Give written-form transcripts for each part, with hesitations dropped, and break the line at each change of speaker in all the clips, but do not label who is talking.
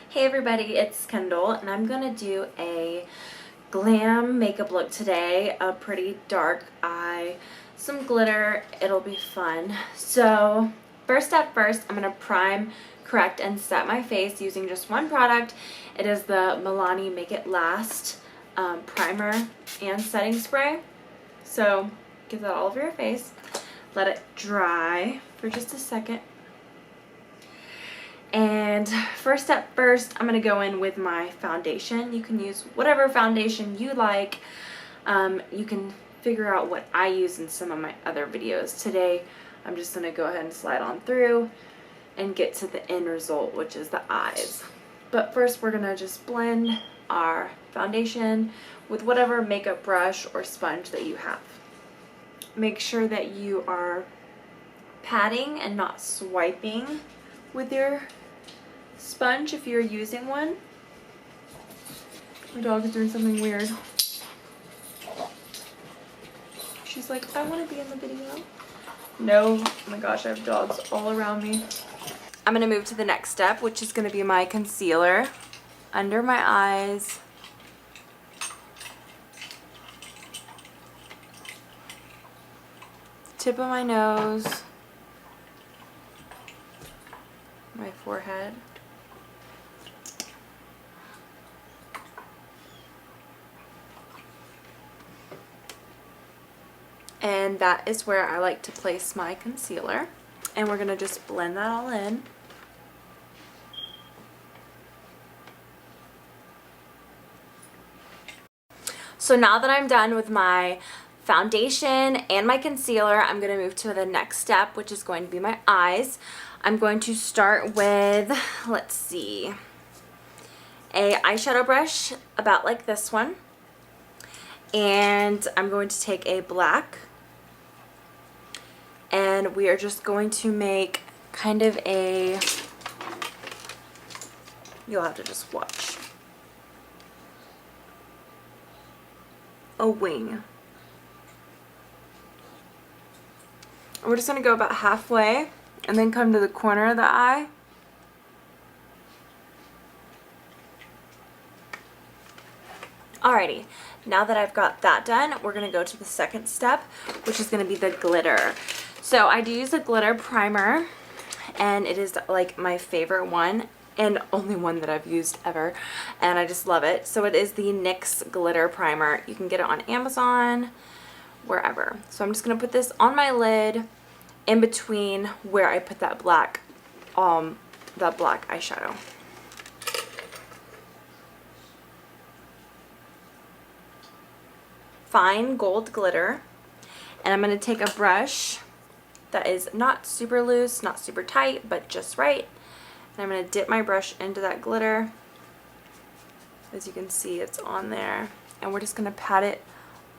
Hey everybody, it's Kendall and I'm gonna do a glam makeup look today. A pretty dark eye, some glitter, it'll be fun. So first, I'm gonna prime, correct, and set my face using just one product. It is the Milani Make It Last primer and setting spray. So give that all over your face. Let it dry for just a second. And first, I'm going to go in with my foundation. You can use whatever foundation you like. You can figure out what I use in some of my other videos. Today, I'm just going to go ahead and slide on through and get to the end result, which is the eyes. But first, we're going to just blend our foundation with whatever makeup brush or sponge that you have. Make sure that you are patting and not swiping with your sponge if you're using one. My dog is doing something weird. She's like, I want to be in the video. No, oh my gosh, I have dogs all around me. I'm going to move to the next step, which is going to be my concealer under my eyes. Tip of my nose. My forehead. And that is where I like to place my concealer. And we're going to just blend that all in. So now that I'm done with my foundation and my concealer, I'm going to move to the next step, which is going to be my eyes. I'm going to start with, let's see, a eyeshadow brush about like this one. And I'm going to take a black, and we are just going to make kind of a, you'll have to just watch, a wing. We're just going to go about halfway and then come to the corner of the eye. Alrighty, now that I've got that done, we're going to go to the second step, which is going to be the glitter. So I do use a glitter primer, and it is like my favorite one and only one that I've used ever, and I just love it. So it is the NYX glitter primer. You can get it on Amazon, wherever. So I'm just going to put this on my lid in between where I put that black eyeshadow. Fine gold glitter, and I'm going to take a brush that is not super loose, not super tight, but just right, and I'm going to dip my brush into that glitter. As you can see, it's on there, and we're just going to pat it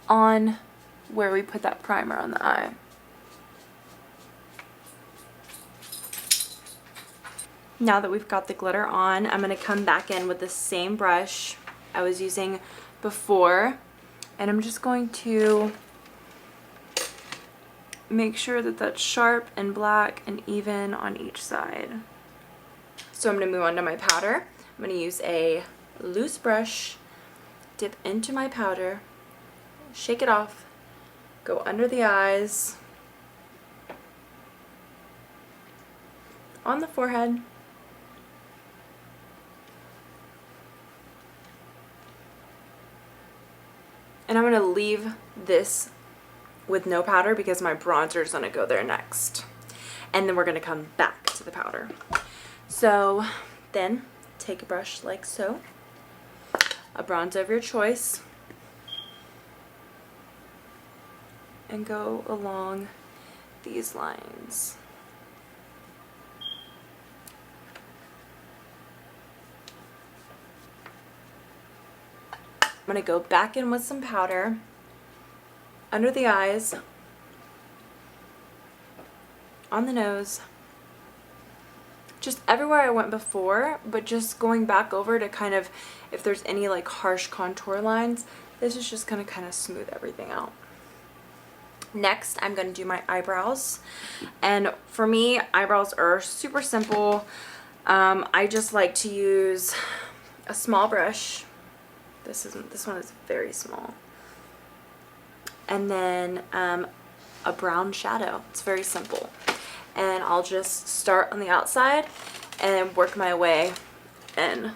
on where we put that primer on the eye. Now that we've got the glitter on, I'm going to come back in with the same brush I was using before, and I'm just going to make sure that that's sharp and black and even on each side. So I'm going to move on to my powder. I'm going to use a loose brush, dip into my powder, shake it off, go under the eyes, on the forehead, and I'm going to leave this with no powder because my bronzer is going to go there next. And then we're going to come back to the powder. So then take a brush like so, a bronzer of your choice, and go along these lines. I'm going to go back in with some powder under the eyes, on the nose, just everywhere I went before, but just going back over to kind of, if there's any like harsh contour lines, this is just going to kind of smooth everything out. Next, I'm going to do my eyebrows, and for me, eyebrows are super simple. I just like to use a small brush. This one is very small. And then a brown shadow. It's very simple. And I'll just start on the outside and work my way in.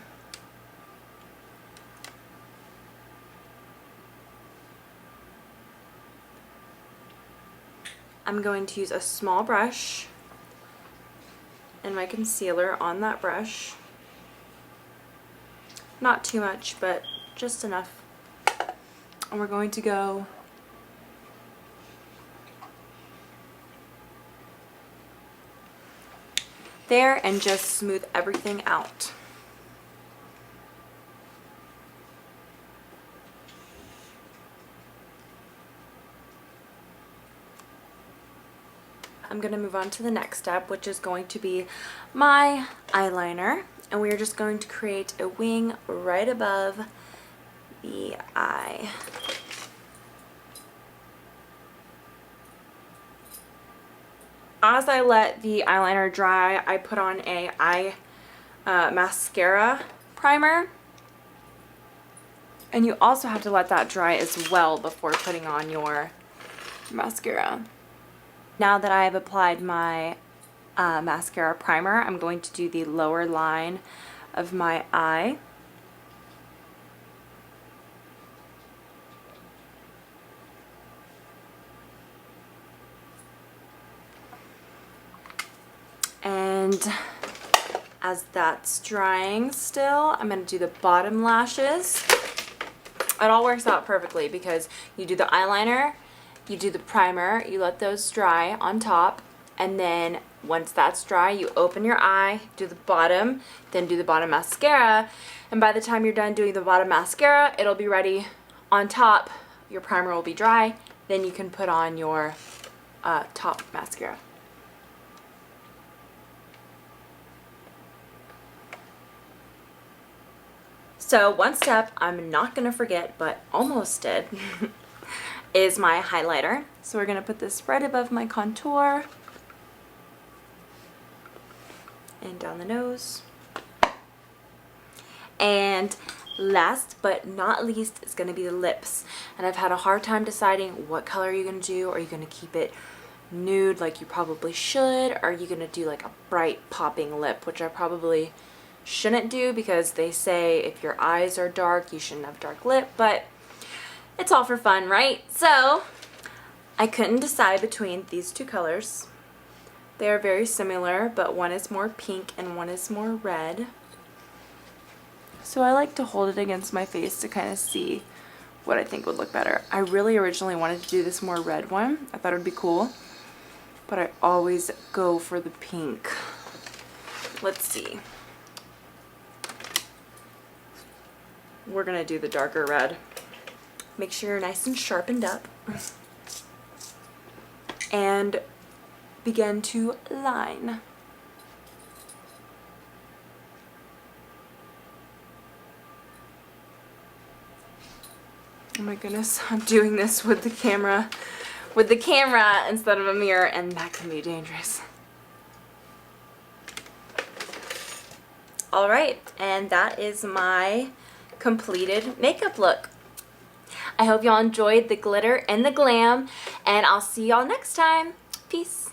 I'm going to use a small brush and my concealer on that brush. Not too much, but just enough. And we're going to go there and just smooth everything out. I'm going to move on to the next step, which is going to be my eyeliner, and we are just going to create a wing right above the eye. As I let the eyeliner dry, I put on a eye mascara primer, and you also have to let that dry as well before putting on your mascara. Now that I have applied my mascara primer, I'm going to do the lower line of my eye. And as that's drying still, I'm going to do the bottom lashes. It all works out perfectly because you do the eyeliner, you do the primer, you let those dry on top, and then once that's dry, you open your eye, do the bottom, then do the bottom mascara, and by the time you're done doing the bottom mascara, it'll be ready on top. Your primer will be dry, then you can put on your top mascara. So one step I'm not going to forget, but almost did, is my highlighter. So we're going to put this right above my contour and down the nose. And last but not least is going to be the lips. And I've had a hard time deciding what color you're going to do. Are you going to keep it nude like you probably should? Or are you going to do like a bright popping lip, which I probably shouldn't do because they say if your eyes are dark, you shouldn't have dark lip, but it's all for fun, right? So I couldn't decide between these two colors. They are very similar, but one is more pink and one is more red. So I like to hold it against my face to kind of see what I think would look better. I really originally wanted to do this more red one. I thought it would be cool, but I always go for the pink. Let's see. We're gonna do the darker red. Make sure you're nice and sharpened up. And begin to line. Oh my goodness, I'm doing this with the camera instead of a mirror, and that can be dangerous. All right, and that is my completed makeup look. I hope y'all enjoyed the glitter and the glam, and I'll see y'all next time. Peace.